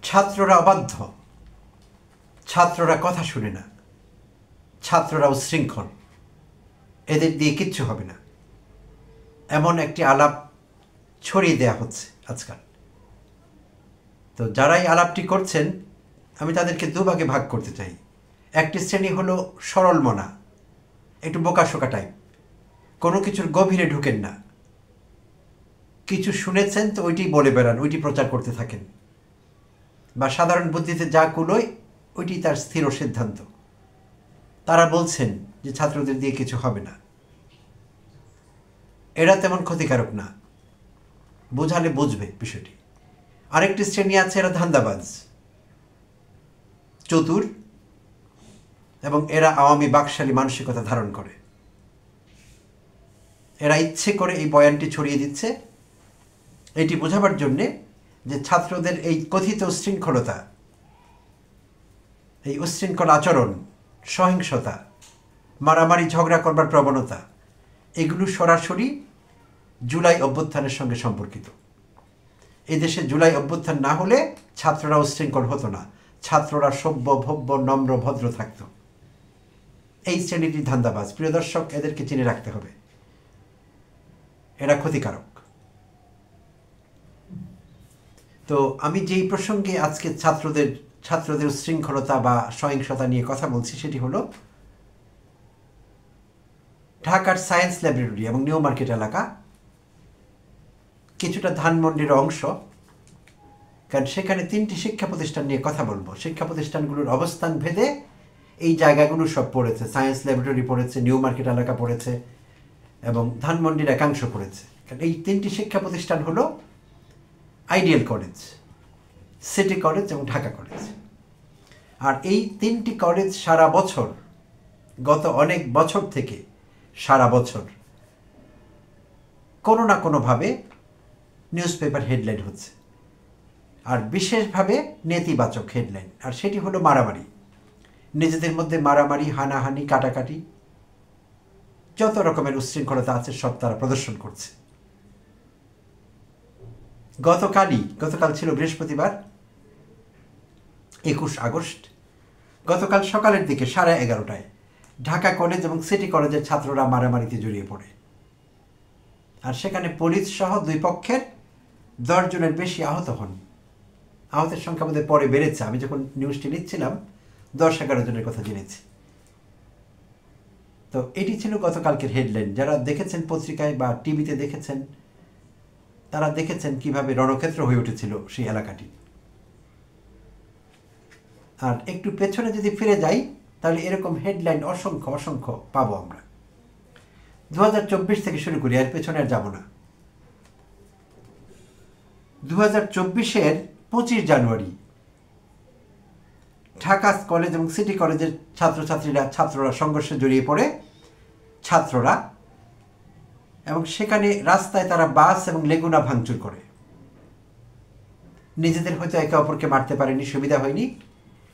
ছাত্ররা অবাধ্য, ছাত্ররা কথা শুনে না, ছাত্ররা উচ্ছৃঙ্খল, এদের দিয়ে কিচ্ছু হবে না, এমন একটি আলাপ ছড়িয়ে দেয়া হচ্ছে আজকাল। তো যারাই আলাপটি করছেন আমি তাদেরকে দুভাগে ভাগ করতে চাই। একটি শ্রেণী হলো সরল মনা, একটু বোকাশোকা টাইপ, কোনো কিছুর গভীরে ঢুকেন না, কিছু শুনেছেন তো ওইটি বলে বেড়ান, ওইটি প্রচার করতে থাকেন, বা সাধারণ বুদ্ধিতে যা কুলোয় ওইটি তার স্থির সিদ্ধান্ত। তারা বলছেন যে ছাত্রদের দিয়ে কিছু হবে না, এরা তেমন ক্ষতিকারক না, বোঝালে বুঝবে বিষয়টি। আরেকটি শ্রেণী আছে, এরা ধান্দাবাজ, চতুর, এবং এরা আওয়ামী বাকশালী মানসিকতা ধারণ করে। এরা ইচ্ছে করে এই বয়ানটি ছড়িয়ে দিচ্ছে এটি বোঝাবার জন্যে যে ছাত্রদের এই কথিত উচ্ছৃঙ্খলতা, এই উচ্ছৃঙ্খল আচরণ, সহিংসতা, মারামারি ঝগড়া করবার প্রবণতা, এগুলো সরাসরি জুলাই অভ্যুত্থানের সঙ্গে সম্পর্কিত। এদেশে জুলাই অভ্যুত্থান না হলে ছাত্ররা উচ্ছৃঙ্খল হতো না, ছাত্ররা সভ্য, ভব্য, নম্র, ভদ্র থাকত। এই শ্রেণীটি ধান্দাবাজ। প্রিয় দর্শক, এদেরকে চিনে রাখতে হবে, এরা ক্ষতিকারক। তো আমি যেই প্রসঙ্গে আজকে ছাত্রদের উচ্ছৃঙ্খলতা বা সহিংসতা নিয়ে কথা বলছি সেটি হলো ঢাকার সায়েন্স ল্যাবরেটরি এবং নিউ মার্কেট এলাকা, কিছুটা ধানমন্ডির অংশ, কারণ সেখানে 3টি শিক্ষা প্রতিষ্ঠান নিয়ে কথা বলবো। শিক্ষা প্রতিষ্ঠানগুলোর অবস্থান ভেদে এই জায়গাগুলো সব পড়েছে। সায়েন্স ল্যাবরেটরি পড়েছে, নিউ মার্কেট এলাকা পড়েছে, এবং ধানমন্ডির একাংশ পড়েছে। কারণ এই 3টি শিক্ষা প্রতিষ্ঠান হলো আইডিয়াল কলেজ, সিটি কলেজ এবং ঢাকা কলেজ। আর এই 3টি কলেজ সারা বছর, গত অনেক বছর থেকে সারা বছর কোনো না কোনোভাবে নিউজ পেপার হেডলাইন হচ্ছে, আর বিশেষভাবে নেতিবাচক হেডলাইন, আর সেটি হলো মারামারি। নিজেদের মধ্যে মারামারি, হানাহানি, কাটাকাটি, যত রকমের উচ্ছৃঙ্খলতা আছে সব তারা প্রদর্শন করছে। গতকাল ছিল বৃহস্পতিবার 21 আগস্ট। গতকাল সকালের দিকে 11:30টায় ঢাকা কলেজ এবং সিটি কলেজের ছাত্ররা মারামারিতে জড়িয়ে পড়ে, আর সেখানে পুলিশ সহ 2 পক্ষের 10 জনের বেশি আহত হন। আহতের সংখ্যা বোধহয় পরে বেড়েছে, আমি যখন নিউজটি নিচ্ছিলাম 10-11 জনের কথা জেনেছি। তো এটি ছিল গতকালকের হেডলাইন। যারা দেখেছেন পত্রিকায় বা টিভিতে দেখেছেন, তারা দেখেছেন কিভাবে রণক্ষেত্র হয়ে উঠেছিল সেই এলাকাটি। আর একটু পেছনে যদি ফিরে যাই তাহলে এরকম হেডলাইন অসংখ্য পাবো আমরা। 2024 থেকে শুরু করি, এর পেছনে আর যাব না। 2024-এর 25 জানুয়ারি ঢাকা কলেজ এবং সিটি কলেজের ছাত্ররা সংঘর্ষে জড়িয়ে পড়ে, ছাত্ররা, এবং সেখানে রাস্তায় তারা বাস এবং লেগুনা ভাঙচুর করে। নিজেদের হয়তো একে অপরকে মারতে পারেনি, সুবিধা হয়নি,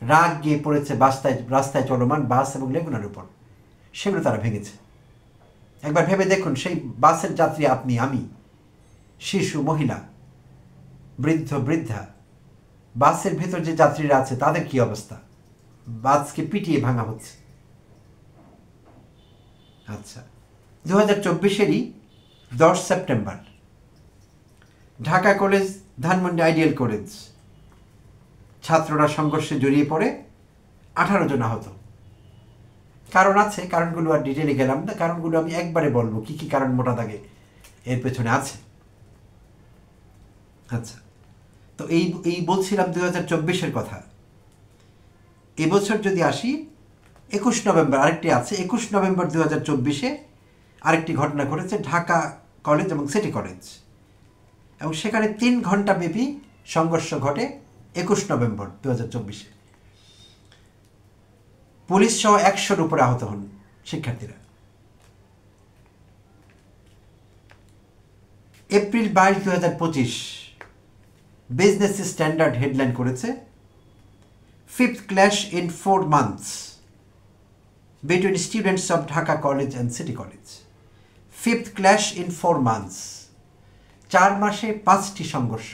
রাগ গিয়ে পড়েছে রাস্তায় চলমান বাস এবং লেগুনার উপর, সেগুলো তারা ভেঙেছে। একবার ভেবে দেখুন, সেই বাসের যাত্রী আপনি, আমি, শিশু, মহিলা, বৃদ্ধ, বৃদ্ধা, বাসের ভেতর যে যাত্রীরা আছে তাদের কি অবস্থা? বাসকে পিটিয়ে ভাঙা হচ্ছে। আচ্ছা, 2024-এরই 10 September Dhaka college, Dhanmondi ideal college ছাত্ররা সংঘর্ষে জড়িয়ে পড়ে, 18 জন আহত। কারণ আছে, কারণগুলো আর ডিটেলে গেলাম না, কারণগুলো আমি একবারে বলবো কি কি কারণ মোটা দাগে এর পেছনে আছে। আচ্ছা, তো এই বলছিলাম 2024-এর কথা। এবছর যদি আসি 21 নভেম্বর আরেকটি আছে। 21 নভেম্বর 2024-এ আরেকটি ঘটনা ঘটেছে ঢাকা কলেজ এবং সিটি কলেজ, এবং সেখানে 3 ঘন্টা ব্যাপী সংঘর্ষ ঘটে 21 নভেম্বর 2024-এ। পুলিশ সহ 100-র উপরে আহত হন শিক্ষার্থীরা। এপ্রিল 22, 2025 বিজনেস স্ট্যান্ডার্ড হেডলাইন করেছে, 5th clash in 4 months between students of Dhaka College and City College. 5th clash in 4 months, 4 মাসে 5টি সংঘর্ষ।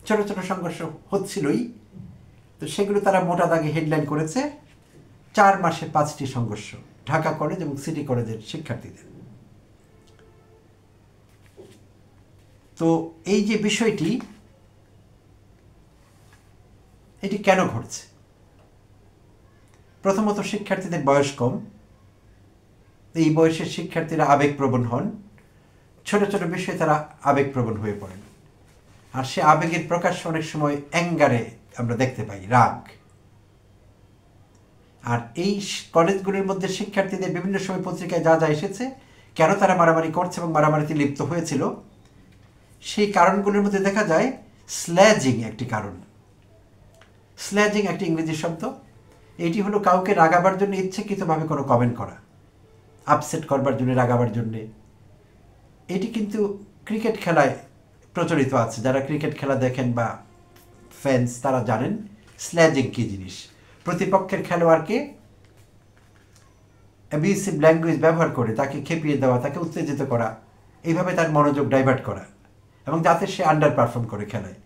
ছোট ছোট সংঘর্ষ হচ্ছিলই, তো সেগুলো তারা মোটা দাগে হেডলাইন করেছে 4 মাসে 5টি সংঘর্ষ ঢাকা কলেজ এবং সিটি কলেজের শিক্ষার্থীদের। তো এই যে বিষয়টি, এটি কেন ঘটছে? প্রথমত শিক্ষার্থীদের বয়স কম, এই বয়সের শিক্ষার্থীরা আবেগপ্রবণ হন, ছোট ছোট বিষয়ে তারা আবেগপ্রবণ হয়ে পড়েন, আর সে আবেগের প্রকাশ অনেক সময় অ্যাঙ্গারে আমরা দেখতে পাই, রাগ। আর এই কলেজগুলির মধ্যে শিক্ষার্থীদের বিভিন্ন সময় পত্রিকায় যা যা এসেছে, কেন তারা মারামারি করছে এবং মারামারিতে লিপ্ত হয়েছিল, সেই কারণগুলির মধ্যে দেখা যায় স্ল্যাজিং একটি কারণ। স্ল্যাজিং একটি ইংরেজি শব্দ, এটি হলো কাউকে রাগাবার জন্য ইচ্ছাকৃতভাবে কোনো কমেন্ট করা, আপসেট করবার জন্য, রাগাবার জন্যে। এটি কিন্তু ক্রিকেট খেলায় প্রচলিত আছে, যারা ক্রিকেট খেলা দেখেন বা ফ্যান্স তারা জানেন স্ল্যাজিং কী জিনিস। প্রতিপক্ষের খেলোয়াড়কে অ্যাবিউসিভ ল্যাঙ্গুয়েজ ব্যবহার করে তাকে খেপিয়ে দেওয়া, তাকে উত্তেজিত করা, এইভাবে তার মনোযোগ ডাইভার্ট করা, এবং যাতে সে আন্ডার পারফর্ম করে খেলায়।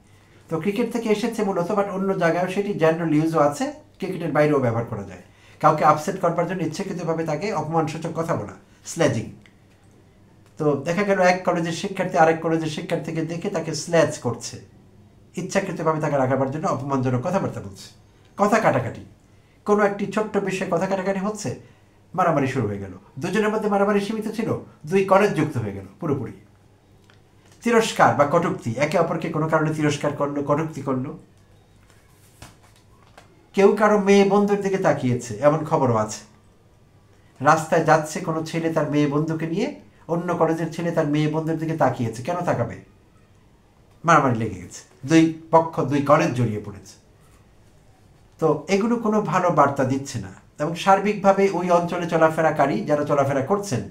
তো ক্রিকেট থেকে এসেছে মূলত, বাট অন্য জায়গায়ও সেটি জেনারেল ইউজও আছে, ক্রিকেটের বাইরেও ব্যবহার করা যায়। কাউকে আপসেট করবার জন্য ইচ্ছাকৃতভাবে তাকে অপমানসূচক কথা বলা, স্ল্যাজিং। তো দেখা গেল এক কলেজের শিক্ষার্থী আরেক কলেজের শিক্ষার্থীকে দেখে তাকে স্ল্যাজ করছে, ইচ্ছাকৃতভাবে তাকে রাখাবার জন্য অপমানজনক কথাবার্তা বলছে, কথা কাটাকাটি। কোনো একটি ছোট্ট বিষয়ে কথা কাটাকাটি হচ্ছে, মারামারি শুরু হয়ে গেল। দুজনের মধ্যে মারামারি সীমিত ছিল, 2 কলেজ যুক্ত হয়ে গেল পুরোপুরি। তিরস্কার বা কটূক্তি, একে অপরকে কোনো কারণে তিরস্কার করলো, কটূক্তি করলো। কেউ কারো মেয়ে বন্ধুর দিকে তাকিয়েছে, এমন খবরও আছে। রাস্তায় যাচ্ছে কোনো ছেলে তার মেয়ে বন্ধুকে নিয়ে, অন্য কলেজের ছেলে তার মেয়ে বন্ধুর দিকে তাকিয়েছে, কেন তাকাবে? মারামারি লেগে গেছে, 2 পক্ষ 2 কলেজ জড়িয়ে পড়েছে। তো এগুলো কোনো ভালো বার্তা দিচ্ছে না, এবং সার্বিকভাবে ওই অঞ্চলে চলাফেরাকারী যারা চলাফেরা করছেন,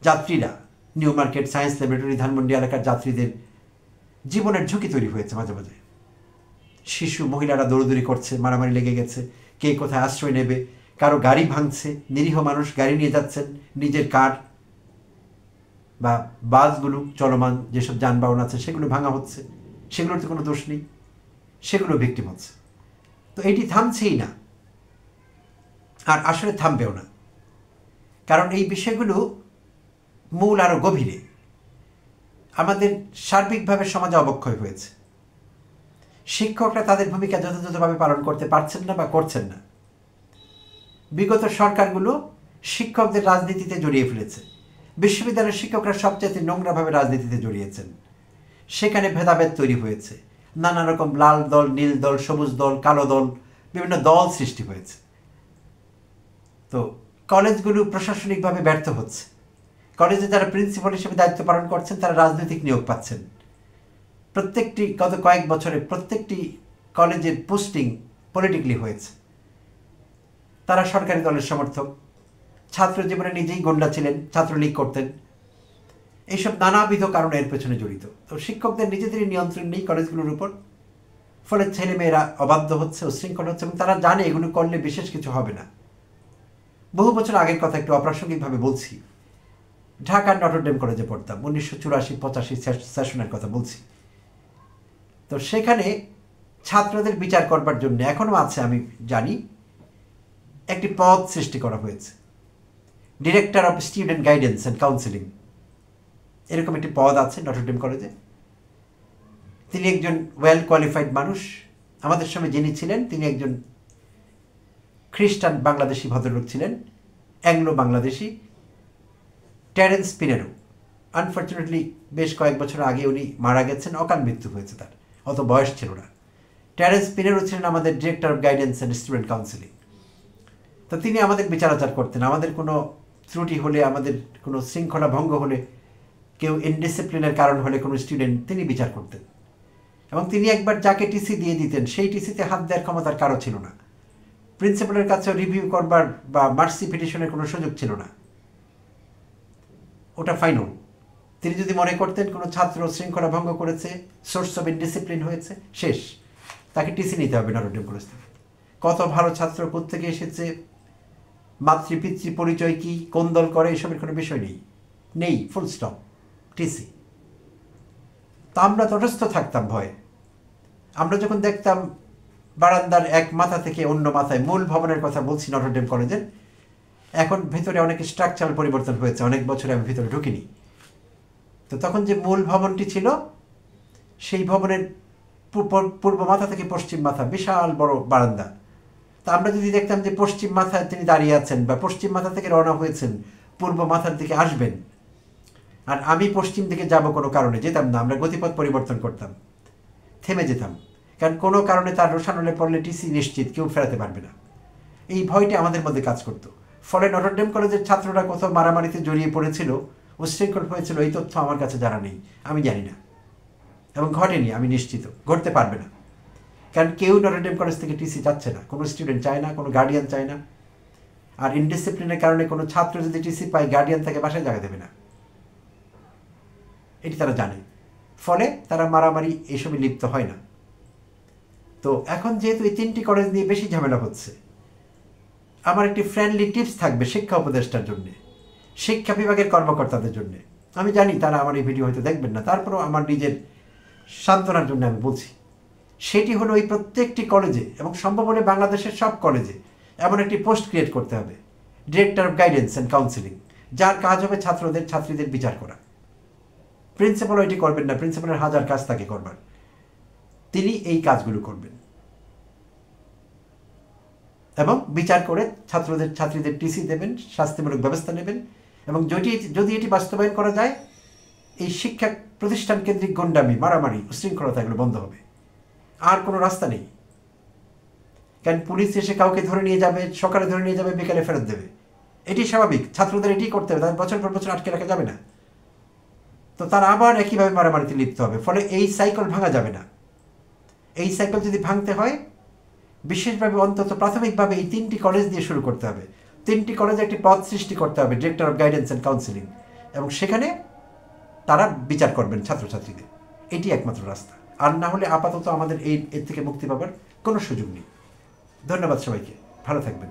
যাত্রীরা, new market, science laboratory, Dhanmondi এলাকার যাত্রীদের জীবনের ঝুঁকি তৈরি হয়েছে। মাঝে মাঝে শিশু মহিলারা দৌড়দৌড়ি করছে, মারামারি লেগে গেছে, কে কোথায় আশ্রয় নেবে, কারো গাড়ি ভাঙছে, নিরীহ মানুষ গাড়ি নিয়ে যাচ্ছেন, নিজের কার বা বাসগুলো, চলমান যেসব যানবাহন আছে সেগুলো ভাঙা হচ্ছে, সেগুলোর তো কোনো দোষ নেই, সেগুলো ভিক্টিম হচ্ছে। তো এটি থামছেই না, আর আসলে থামবেও না, কারণ এই বিষয়গুলো মূল আরও গভীরে। আমাদের সার্বিকভাবে সমাজে অবক্ষয় হয়েছে, শিক্ষকরা তাদের ভূমিকা যথাযথভাবে পালন করতে পারছেন না বা করছেন না। বিগত সরকারগুলো শিক্ষকদের রাজনীতিতে জড়িয়ে ফেলেছে, বিশ্ববিদ্যালয়ের শিক্ষকরা সবচেয়ে নোংরাভাবে রাজনীতিতে জড়িয়েছেন। সেখানে ভেদাভেদ তৈরি হয়েছে, নানা রকম লাল দল, নীল দল, সবুজ দল, কালো দল, বিভিন্ন দল সৃষ্টি হয়েছে। তো কলেজগুলো প্রশাসনিকভাবে ব্যর্থ হচ্ছে, কলেজে যারা প্রিন্সিপাল হিসেবে দায়িত্ব পালন করছেন তারা রাজনৈতিক নিয়োগ পাচ্ছেন। প্রত্যেকটি গত কয়েক বছরে প্রত্যেকটি কলেজের পোস্টিং পলিটিক্যালি হয়েছে, তারা সরকারি দলের সমর্থক। ছাত্র জীবনে নিজেই গোন্ডা ছিলেন, ছাত্রলীগ করতেন, এইসব নানাবিধ কারণে এর পেছনে জড়িত। তো শিক্ষকদের নিজেদেরই নিয়ন্ত্রণ নেই কলেজগুলোর উপর, ফলে ছেলেমেয়েরা অবাধ্য হচ্ছে, উশৃঙ্খল হচ্ছে, এবং তারা জানে এগুলো করলে বিশেষ কিছু হবে না। বহু বছর আগের কথা একটু অপ্রাসঙ্গিকভাবে বলছি, ঢাকার নটরডেম কলেজে পড়তাম, 1984-85 সেশনের কথা বলছি। তো সেখানে ছাত্রদের বিচার করবার জন্য এখনও আছে আমি জানি, একটি পদ সৃষ্টি করা হয়েছে, director of student guidance and counselling, এরকম একটি পদ আছে নটরডেম কলেজে। তিনি একজন ওয়েল কোয়ালিফাইড মানুষ। আমাদের সময় যিনি ছিলেন তিনি একজন খ্রিস্টান বাংলাদেশি ভদ্রলোক ছিলেন, অ্যাংলো বাংলাদেশি, টেরেন্স পিনেরো। আনফর্চুনেটলি বেশ কয়েক বছর আগে উনি মারা গেছেন, অকাল মৃত্যু হয়েছে তার, অত বয়স ছিল না। টেরেন্স পিনেরো ছিলেন আমাদের director of guidance and student counselling. তো তিনি আমাদের বিচার আচার করতেন, আমাদের কোনো ত্রুটি হলে, আমাদের কোনো শৃঙ্খলা ভঙ্গ হলে, কেউ ইনডিসিপ্লিনের কারণ হলে কোনো স্টুডেন্ট, তিনি বিচার করতেন। এবং তিনি একবার যাকে টিসি দিয়ে দিতেন সেই টিসিতে হাত দেওয়ার ক্ষমতার কারো ছিল না, প্রিন্সিপালের কাছেও রিভিউ করবার বা মার্সি পিটিশনের কোনো সুযোগ ছিল না, ওটা ফাইনাল। তিনি যদি মনে করতেন কোনো ছাত্র শৃঙ্খলা ভঙ্গ করেছে, সোর্স অফ ইনডিসিপ্লিন হয়েছে, শেষ, তাকে টিসি নিতে হবে নটরডেম কলেজ থেকে। কত ভালো ছাত্র কোত্থেকে এসেছে, মাতৃপিতৃ পরিচয় কি, কোন দল করে, এসবের কোনো বিষয় নেই, ফুল স্টপ, টিসি। তা আমরা তটস্থ থাকতাম ভয়ে, আমরা যখন দেখতাম বারান্দার এক মাথা থেকে অন্য মাথায়, মূল ভবনের কথা বলছি নটরডেম কলেজের, এখন ভিতরে অনেক স্ট্রাকচারাল পরিবর্তন হয়েছে, অনেক বছরে আমি ভিতরে ঢুকিনি। তো তখন যে মূল ভবনটি ছিল, সেই ভবনের পূর্ব মাথা থেকে পশ্চিম মাথা বিশাল বড় বারান্দা। তা আমরা যদি দেখতাম যে পশ্চিম মাথায় তিনি দাঁড়িয়ে আছেন বা পশ্চিম মাথা থেকে রওনা হয়েছেন, পূর্ব মাথার দিকে আসবেন, আর আমি পশ্চিম দিকে যাব, কোনো কারণে যেতাম না, আমরা গতিপথ পরিবর্তন করতাম, থেমে যেতাম, কারণ কোনো কারণে তার রোশানলে পড়লে টিসি নিশ্চিত কেউ ফেরাতে পারবে না। এই ভয়টা আমাদের মধ্যে কাজ করত। ফলে নটরডেম কলেজের ছাত্ররা কোথাও মারামারিতে জড়িয়ে পড়েছিল, উচ্ছৃঙ্খল হয়েছিল, এই তথ্য আমার কাছে জানা নেই, আমি জানি না, এবং ঘটেনি, আমি নিশ্চিত ঘটতে পারবে না। কারণ কেউ নটরডেম কলেজ থেকে টিসি চাচ্ছে না, কোনো স্টুডেন্ট চায় না, কোনো গার্ডিয়ান চায় না। আর ইনডিসিপ্লিনের কারণে কোনো ছাত্র যদি টিসি পায়, গার্ডিয়ান তাকে বাসায় জায়গা দেবে না, এটি তারা জানে। ফলে তারা মারামারি এসবে লিপ্ত হয় না। তো এখন যেহেতু এই 3টি কলেজ নিয়ে বেশি ঝামেলা হচ্ছে, আমার একটি ফ্রেন্ডলি টিপস থাকবে শিক্ষা উপদেষ্টার জন্য, শিক্ষা বিভাগের কর্মকর্তাদের জন্য। আমি জানি তারা আমার এই ভিডিও হয়তো দেখবেন না, তারপরেও আমার নিজের সান্ত্বনার জন্য আমি বলছি। সেটি হলো এই প্রত্যেকটি কলেজে এবং সম্ভব হলে বাংলাদেশের সব কলেজে এমন একটি পোস্ট ক্রিয়েট করতে হবে, director of guidance and counselling, যার কাজ হবে ছাত্রীদের বিচার করা। প্রিন্সিপালও এটি করবেন না, প্রিন্সিপালের হাজার কাজ তাকে করবার, তিনি এই কাজগুলো করবেন এবং বিচার করে ছাত্রীদের টিসি দেবেন, শাস্তিমূলক ব্যবস্থা নেবেন। এবং যদি এটি বাস্তবায়ন করা যায়, এই শিক্ষা প্রতিষ্ঠান কেন্দ্রিক গন্ডামি, মারামারি, উশৃঙ্খলতা এগুলো বন্ধ হবে। আর কোনো রাস্তা নেই। কারণ পুলিশ এসে কাউকে ধরে নিয়ে যাবে, সকালে ধরে নিয়ে যাবে, বিকালে ফেরত দেবে, এটি স্বাভাবিক। ছাত্রদের এটি করতে হবে, তাদের বছর পর বছর আটকে রাখা যাবে না। তো তারা আবার একইভাবে মারামারিতে লিপ্ত হবে। ফলে এই সাইকেল ভাঙা যাবে না। এই সাইকেল যদি ভাঙতে হয়, বিশেষভাবে অন্তত প্রাথমিকভাবে এই 3টি কলেজ দিয়ে শুরু করতে হবে। 3টি কলেজে একটি পদ সৃষ্টি করতে হবে, director of guidance and counselling, এবং সেখানে তারা বিচার করবেন ছাত্রছাত্রীদের। এটি একমাত্র রাস্তা। আর না হলে আপাতত আমাদের এর থেকে মুক্তি পাবার কোনো সুযোগ নেই। ধন্যবাদ সবাইকে, ভালো থাকবেন।